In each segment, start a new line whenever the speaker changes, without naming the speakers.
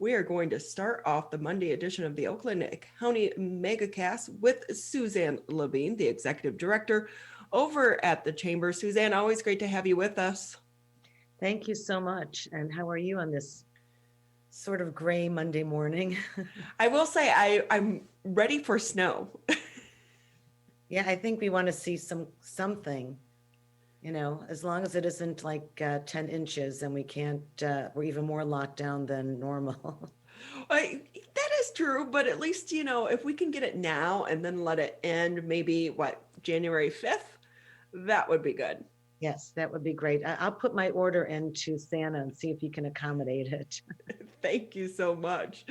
We are going to start off the Monday edition of the Oakland County MegaCast with Suzanne Levine, the Executive Director over at the Chamber. Suzanne, always great to have you with us.
Thank you so much. And how are you on this sort of gray Monday morning?
I will say I'm ready for snow.
Yeah, I think we want to see something, as long as it isn't like 10 inches and we can't, we're even more locked down than normal.
That is true, but at least, if we can get it now and then let it end maybe, January 5th, that would be good.
Yes, that would be great. I'll put my order into Santa and see if he can accommodate it.
Thank you so much.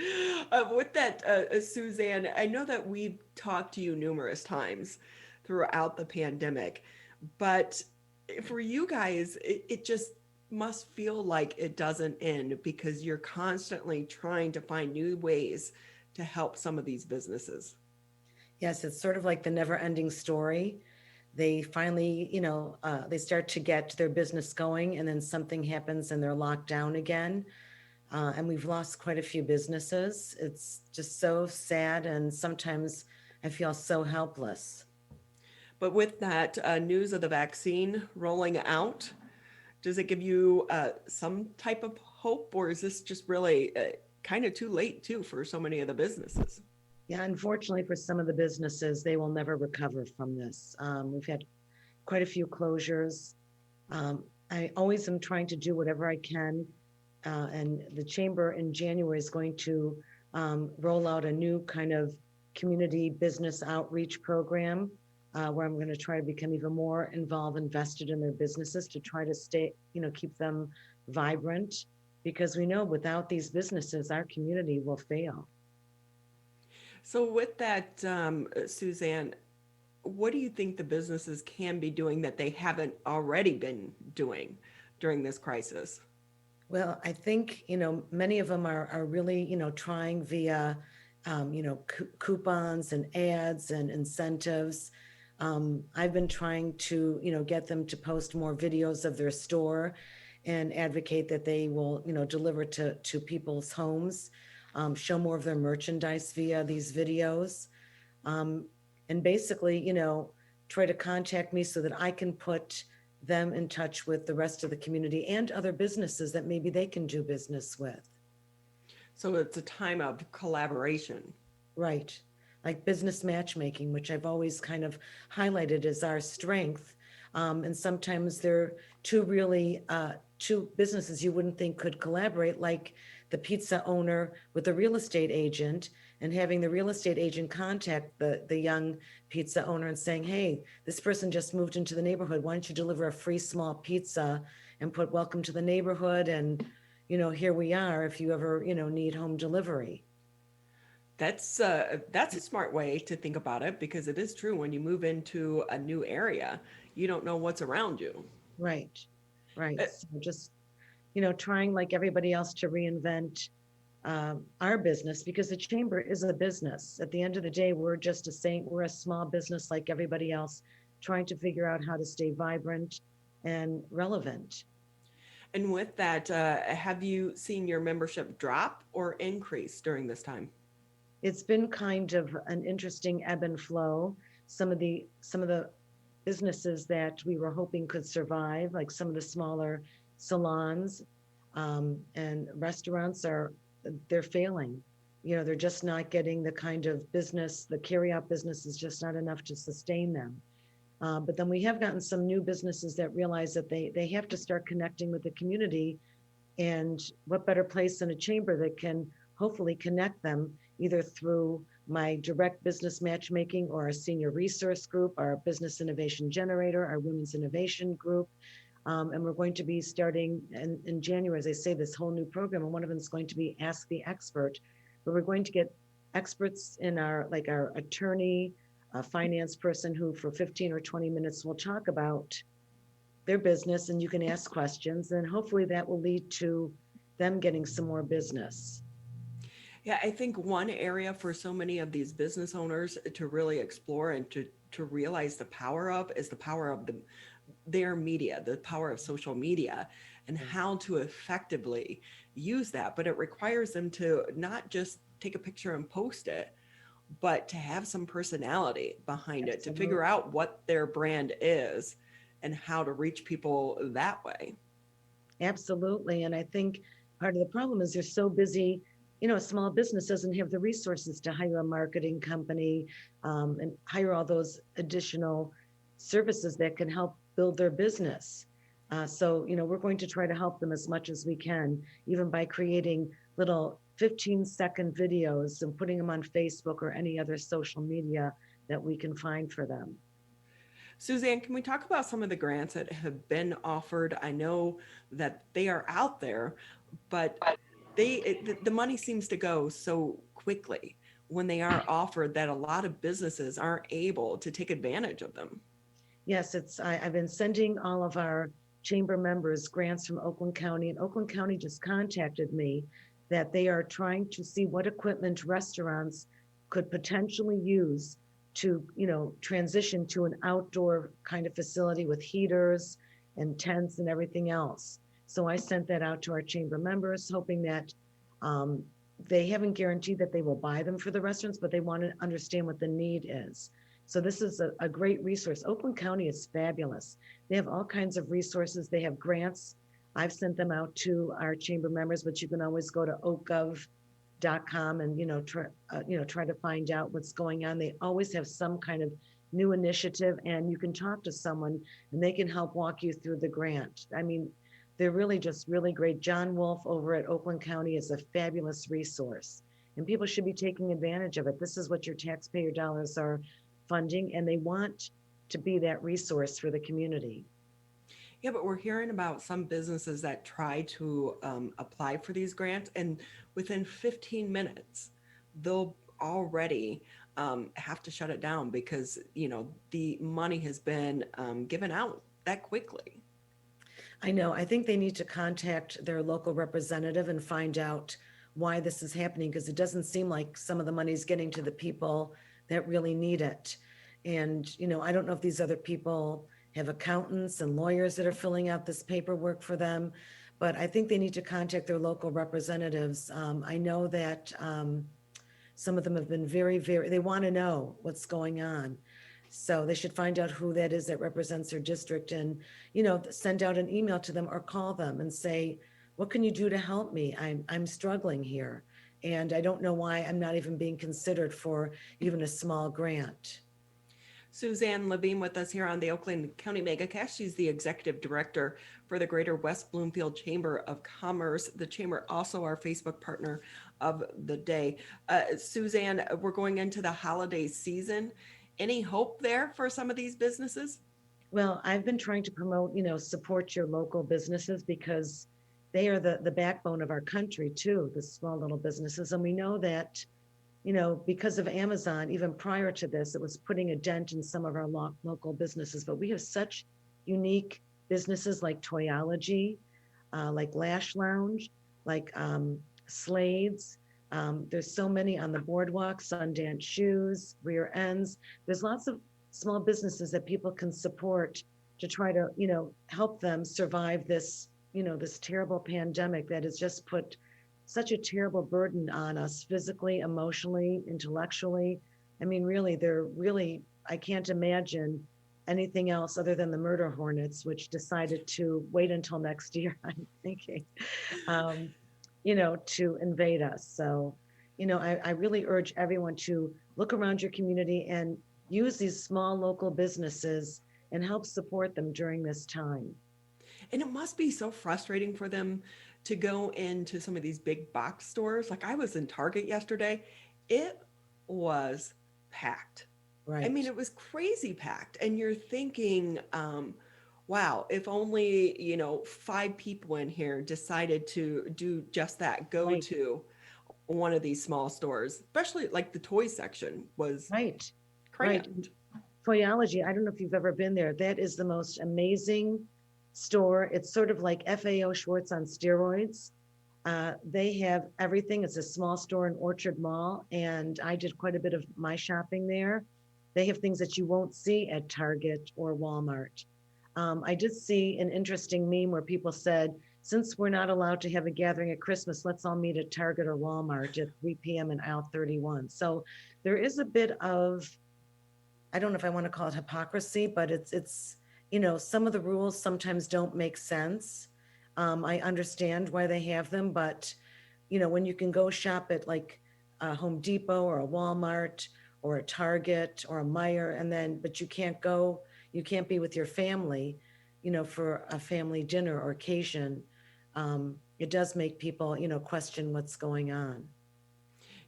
With that, Suzanne, I know that we've talked to you numerous times throughout the pandemic, but for you guys, it just must feel like it doesn't end because you're constantly trying to find new ways to help some of these businesses.
Yes, it's sort of like the never ending story. They finally, they start to get their business going and then something happens and they're locked down again. And we've lost quite a few businesses. It's just so sad. And sometimes I feel so helpless.
But with that news of the vaccine rolling out, does it give you some type of hope, or is this just really kind of too late too for so many of the businesses?
Yeah, unfortunately, for some of the businesses, they will never recover from this. We've had quite a few closures. I always am trying to do whatever I can. And the Chamber in January is going to roll out a new kind of community business outreach program where I'm going to try to become even more involved, invested in their businesses to try to stay, keep them vibrant. Because we know without these businesses, our community will fail.
So, with that, Suzanne, what do you think the businesses can be doing that they haven't already been doing during this crisis?
Well, I think, many of them are really, trying via, coupons and ads and incentives. I've been trying to, get them to post more videos of their store and advocate that they will, deliver to people's homes, show more of their merchandise via these videos. And basically, try to contact me so that I can put them in touch with the rest of the community and other businesses that maybe they can do business with.
So, it's a time of collaboration.
Right. Like business matchmaking, which I've always kind of highlighted as our strength. And sometimes they're two businesses you wouldn't think could collaborate, like the pizza owner with the real estate agent, and having the real estate agent contact the young pizza owner and saying, hey, this person just moved into the neighborhood. Why don't you deliver a free small pizza and put welcome to the neighborhood? And, here we are if you ever, need home delivery.
That's a smart way to think about it because it is true when you move into a new area, you don't know what's around you.
Right. Right.
Uh,
So just, trying like everybody else to reinvent our business because the chamber is a business. At the end of the day, we're a small business like everybody else, trying to figure out how to stay vibrant and relevant.
And with that, have you seen your membership drop or increase during this time?
It's been kind of an interesting ebb and flow. Some of the businesses that we were hoping could survive, like some of the smaller salons and restaurants, they're failing. They're just not getting the kind of business. The carryout business is just not enough to sustain them. But then we have gotten some new businesses that realize that they have to start connecting with the community. And what better place than a chamber that can hopefully connect them either through my direct business matchmaking or our senior resource group, our business innovation generator, our women's innovation group. And we're going to be starting in January, as I say, this whole new program. And one of them is going to be Ask the Expert, where we're going to get experts in our attorney, a finance person who for 15 or 20 minutes will talk about their business and you can ask questions. And hopefully that will lead to them getting some more business.
Yeah, I think one area for so many of these business owners to really explore and to realize the power of is the power of their media, the power of social media, and how to effectively use that, but it requires them to not just take a picture and post it, but to have some personality behind it, to
Absolutely.
figure out what their brand is and how to reach people that way.
Absolutely. And I think part of the problem is they're so busy. A small business doesn't have the resources to hire a marketing company, and hire all those additional services that can help build their business. So, we're going to try to help them as much as we can, even by creating little 15-second videos and putting them on Facebook or any other social media that we can find for them.
Suzanne, can we talk about some of the grants that have been offered? I know that they are out there, but the money seems to go so quickly when they are offered that a lot of businesses aren't able to take advantage of them.
Yes, I've been sending all of our chamber members grants from Oakland County, and Oakland County just contacted me that they are trying to see what equipment restaurants could potentially use to, transition to an outdoor kind of facility with heaters and tents and everything else. So I sent that out to our chamber members, hoping that um, they haven't guaranteed that they will buy them for the restaurants, but they want to understand what the need is. So this is a great resource. Oakland County is fabulous. They have all kinds of resources. They have grants. I've sent them out to our chamber members, but you can always go to oakgov.com and try to find out what's going on. They always have some kind of new initiative, and you can talk to someone and they can help walk you through the grant. I mean, they're really just really great. John Wolf over at Oakland County is a fabulous resource, and people should be taking advantage of it. This is what your taxpayer dollars are funding, and they want to be that resource for the community.
Yeah, but we're hearing about some businesses that try to apply for these grants, and within 15 minutes, they'll already have to shut it down because the money has been given out that quickly.
I know. I think they need to contact their local representative and find out why this is happening, because it doesn't seem like some of the money is getting to the people that really need it. And, I don't know if these other people have accountants and lawyers that are filling out this paperwork for them, but I think they need to contact their local representatives. I know that some of them have been very, very, they want to know what's going on. So they should find out who that is that represents their district and, send out an email to them or call them and say, what can you do to help me? I'm struggling here. And I don't know why I'm not even being considered for even a small grant.
Suzanne Levine with us here on the Oakland County MegaCast. She's the executive director for the Greater West Bloomfield Chamber of Commerce. The chamber also our Facebook partner of the day. Suzanne, we're going into the holiday season. Any hope there for some of these businesses?
Well, I've been trying to promote, support your local businesses because they are the backbone of our country too, the small little businesses. And we know that, because of Amazon, even prior to this, it was putting a dent in some of our local businesses. But we have such unique businesses like Toyology, like Lash Lounge, like Slades. There's so many on the boardwalk, Sundance Shoes, Rear Ends. There's lots of small businesses that people can support to try to, help them survive this, this terrible pandemic that has just put such a terrible burden on us physically, emotionally, intellectually. I mean, I can't imagine anything else other than the murder hornets, which decided to wait until next year, I'm thinking, to invade us. So, I really urge everyone to look around your community and use these small local businesses and help support them during this time.
And it must be so frustrating for them to go into some of these big box stores. Like I was in Target yesterday, it was packed. I
Right.
mean, it was crazy packed. And you're thinking, wow, if only, 5 people in here decided to do just that, go
Right.
to one of these small stores, especially like the toy section was
Right. Right.
crammed.
Toyology, I don't know if you've ever been there. That is the most amazing store. It's sort of like FAO Schwartz on steroids. They have everything. It's a small store in Orchard Mall, and I did quite a bit of my shopping there. They have things that you won't see at Target or Walmart. I did see an interesting meme where people said, since we're not allowed to have a gathering at Christmas, let's all meet at Target or Walmart at 3 p.m. in aisle 31. So there is a bit of, I don't know if I want to call it hypocrisy, but it's some of the rules sometimes don't make sense. I understand why they have them, but when you can go shop at like a Home Depot or a Walmart or a Target or a Meijer, but you can't be with your family, for a family dinner or occasion. It does make people, question what's going on.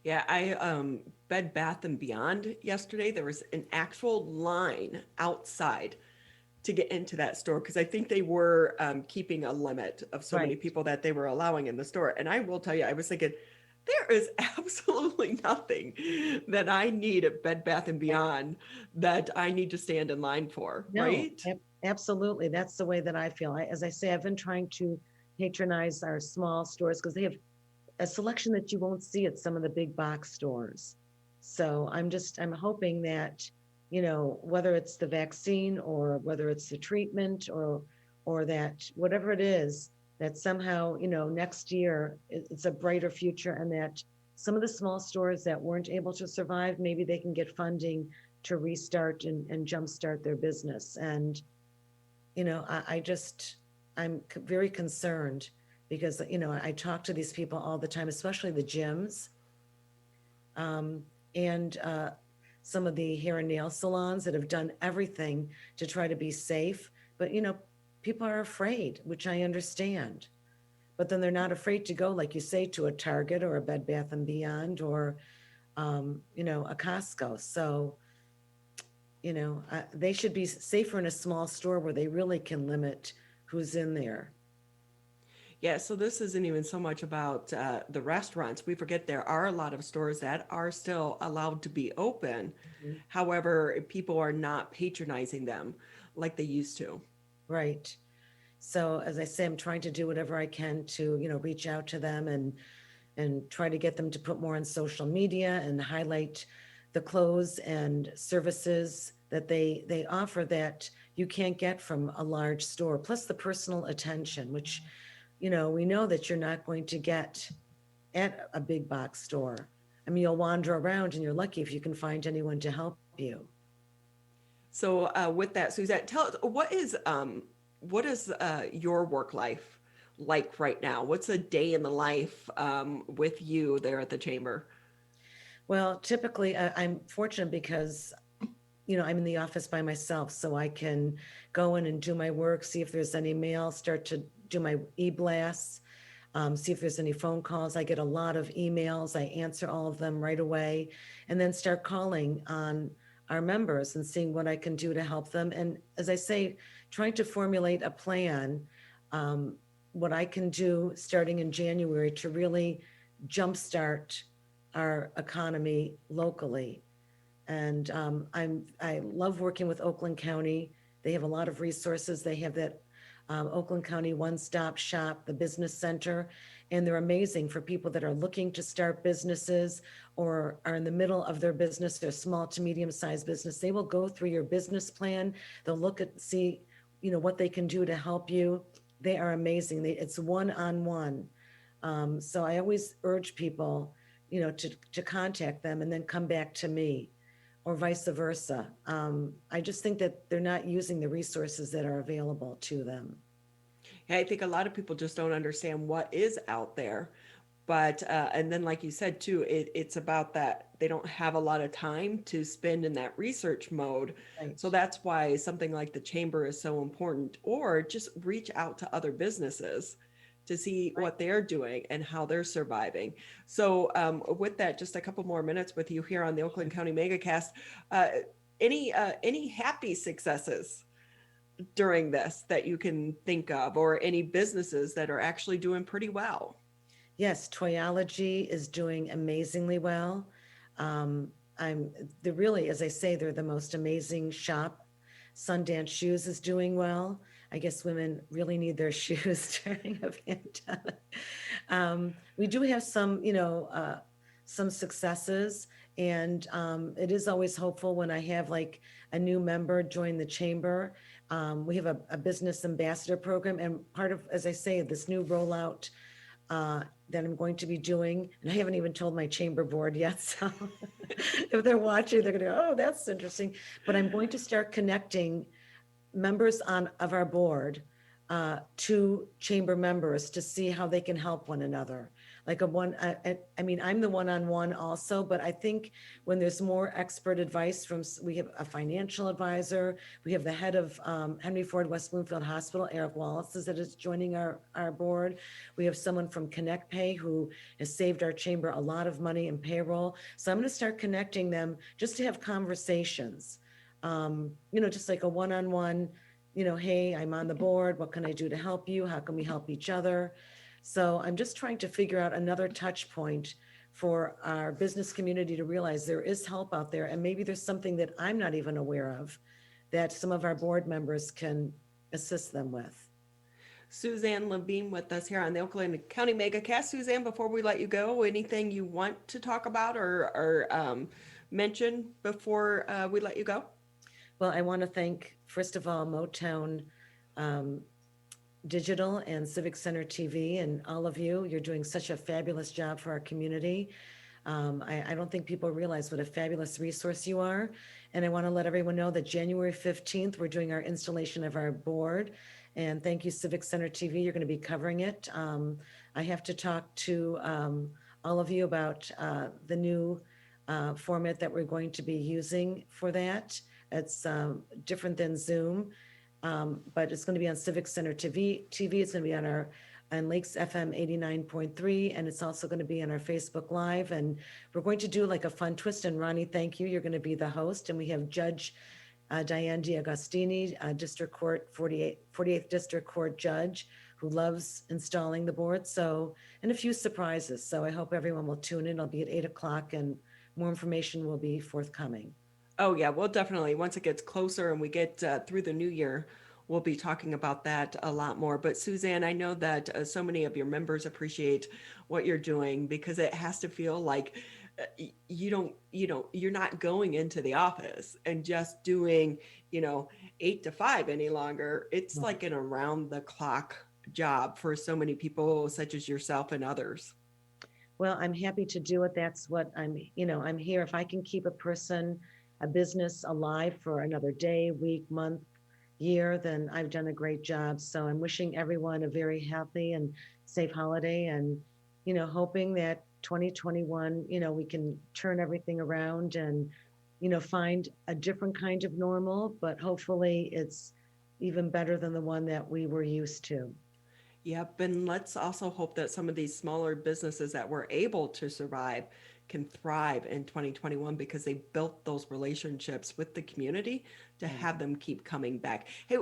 Yeah, I Bed Bath and Beyond yesterday, there was an actual line outside to get into that store because I think they were keeping a limit of so many
Right.
people that they were allowing in the store. And I will tell you, I was thinking, there is absolutely nothing that I need at Bed Bath and Beyond that I need to stand in line for,
No,
right?
absolutely. That's the way that I feel. As I say, I've been trying to patronize our small stores because they have a selection that you won't see at some of the big box stores. So I'm hoping that, whether it's the vaccine or whether it's the treatment or that whatever it is, that somehow, next year it's a brighter future and that some of the small stores that weren't able to survive, maybe they can get funding to restart and jumpstart their business. And, I just, very concerned because, I talk to these people all the time, especially the gyms, um, and some of the hair and nail salons that have done everything to try to be safe. But, people are afraid, which I understand. But then they're not afraid to go, like you say, to a Target or a Bed Bath and Beyond or, a Costco. So, they should be safer in a small store where they really can limit who's in there.
Yeah, so this isn't even so much about the restaurants. We forget there are a lot of stores that are still allowed to be open.
Mhm.
However, people are not patronizing them like they used to.
Right. So as I say, I'm trying to do whatever I can to, reach out to them and try to get them to put more on social media and highlight the clothes and services that they offer that you can't get from a large store, plus the personal attention, which, we know that you're not going to get at a big box store. I mean, you'll wander around and you're lucky if you can find anyone to help you.
So with that, Suzette, tell us what is your work life like right now? What's a day in the life with you there at the chamber?
Well, typically, I'm fortunate because I'm in the office by myself, so I can go in and do my work, see if there's any mail, start to do my e-blasts, see if there's any phone calls. I get a lot of emails. I answer all of them right away, and then start calling on our members and seeing what I can do to help them. And as I say, trying to formulate a plan, um, what I can do starting in January to really jumpstart our economy locally. And I love working with Oakland County. They have a lot of resources. They have that Oakland County One-Stop Shop, the business center, and they're amazing for people that are looking to start businesses or are in the middle of their business, their small to medium-sized business. They will go through your business plan. They'll look at see, what they can do to help you. They are amazing. It's one-on-one. So I always urge people, to contact them and then come back to me or vice versa. I just think that they're not using the resources that are available to them.
Yeah, I think a lot of people just don't understand what is out there. But and then like you said too, it's about that they don't have a lot of time to spend in that research mode.
Right.
So that's why something like the chamber is so important, or just reach out to other businesses to see
Right.
what they're doing and how they're surviving. So with that, just a couple more minutes with you here on the Oakland County MegaCast. Uh, any happy successes during this that you can think of, or any businesses that are actually doing pretty well?
Yes, Toyology is doing amazingly well. Um, they're really, as I say, they're the most amazing shop. Sundance Shoes is doing well. I guess women really need their shoes during a pandemic. We do have some successes, and it is always hopeful when I have like a new member join the chamber. We have a business ambassador program, and part of, as I say, this new rollout that I'm going to be doing, and I haven't even told my chamber board yet. So if they're watching, they're going to go, "Oh, that's interesting." But I'm going to start connecting members of our board to chamber members to see how they can help one another. Like I mean, I'm the one-on-one also, but I think when there's more expert advice we have a financial advisor, we have the head of Henry Ford West Bloomfield Hospital, Eric Wallace, that is joining our board. We have someone from Connect Pay who has saved our chamber a lot of money in payroll. So I'm going to start connecting them just to have conversations. Just like a one-on-one, hey, I'm on the board. What can I do to help you? How can we help each other? So I'm just trying to figure out another touch point for our business community to realize there is help out there. And maybe there's something that I'm not even aware of that some of our board members can assist them with.
Suzanne Levine with us here on the Oakland County MegaCast. Suzanne, before we let you go, anything you want to talk about or mention before we let you go?
Well, I want to thank, first of all, Motown Digital and Civic Center TV and all of you. You're doing such a fabulous job for our community. I don't think people realize what a fabulous resource you are. And I want to let everyone know that January 15th, we're doing our installation of our board. And thank you, Civic Center TV. You're going to be covering it. I have to talk to all of you about the new format that we're going to be using for that. It's different than Zoom, but it's going to be on Civic Center TV. It's going to be on Lakes FM 89.3, and it's also going to be on our Facebook Live. And we're going to do like a fun twist. And Ronnie, thank you. You're going to be the host. And we have Judge Diane D'Agostini, District Court 48th District Court Judge, who loves installing the board. So, and a few surprises. So I hope everyone will tune in. It'll be at 8:00, and more information will be forthcoming.
Oh, yeah, well, definitely. Once it gets closer and we get through the new year, we'll be talking about that a lot more. But Suzanne, I know that so many of your members appreciate what you're doing because it has to feel like you're not going into the office and just doing, 8 to 5 any longer. It's like an around the clock job for so many people such as yourself and others.
Well, I'm happy to do it. That's what I'm here. If I can keep a business alive for another day, week, month, year, then I've done a great job. So I'm wishing everyone a very healthy and safe holiday, and, hoping that 2021, we can turn everything around and, find a different kind of normal, but hopefully it's even better than the one that we were used to.
Yep. And let's also hope that some of these smaller businesses that were able to survive can thrive in 2021 because they built those relationships with the community to have them keep coming back. Hey,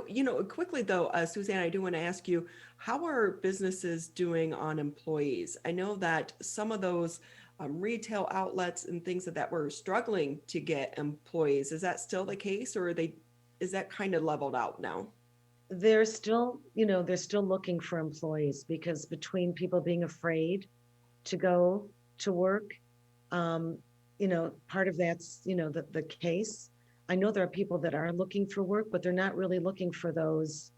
quickly though, Suzanne, I do want to ask you, how are businesses doing on employees? I know that some of those retail outlets and things that were struggling to get employees. Is that still the case, or is that kind of leveled out now?
They're still looking for employees because between people being afraid to go to work, part of that's, the case. I know there are people that are looking for work, but they're not really looking for those,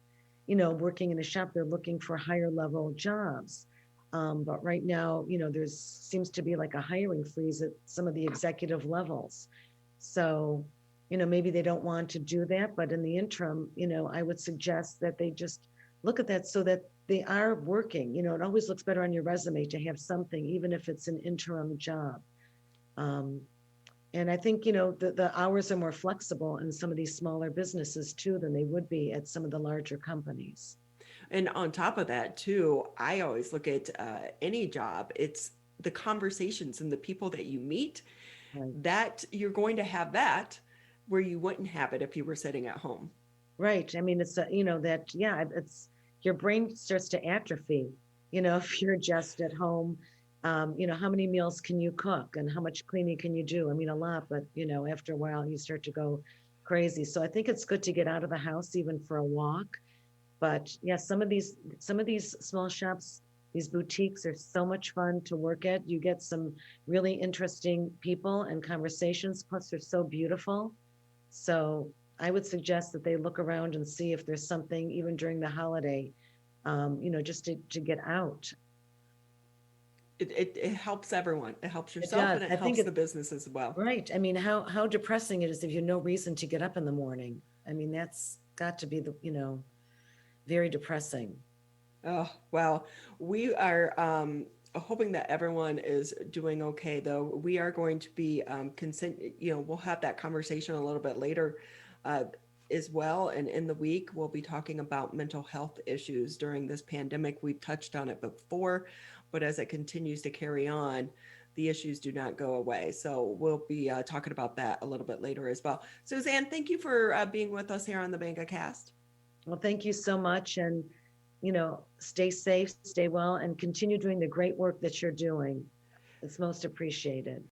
working in a shop. They're looking for higher level jobs. But right now, seems to be like a hiring freeze at some of the executive levels. So, maybe they don't want to do that, but in the interim, I would suggest that they just look at that so that they are working. It always looks better on your resume to have something, even if it's an interim job. And I think, the hours are more flexible in some of these smaller businesses too than they would be at some of the larger companies.
And on top of that too, I always look at any job, it's the conversations and the people that you meet,
Right.
that you're going to have that where you wouldn't have it if you were sitting at home.
Right. I mean, it's it's your brain starts to atrophy, if you're just at home. How many meals can you cook and how much cleaning can you do? I mean, a lot, but after a while you start to go crazy. So I think it's good to get out of the house even for a walk. But yeah, some of these small shops, these boutiques are so much fun to work at. You get some really interesting people and conversations, plus they're so beautiful. So I would suggest that they look around and see if there's something even during the holiday, just to get out.
It helps everyone. It helps
It
yourself
does.
and it
I think
helps
it's
the business as well.
right. I mean, how depressing it is if you have no reason to get up in the morning. I mean, that's got to be very depressing.
Oh, well, we are hoping that everyone is doing okay, though. We are going to be we'll have that conversation a little bit later uh, as well. And in the week, we'll be talking about mental health issues during this pandemic. We've touched on it before, but as it continues to carry on, the issues do not go away. So we'll be talking about that a little bit later as well. Suzanne, thank you for being with us here on the Manga Cast.
Well, thank you so much. And, stay safe, stay well, and continue doing the great work that you're doing. It's most appreciated.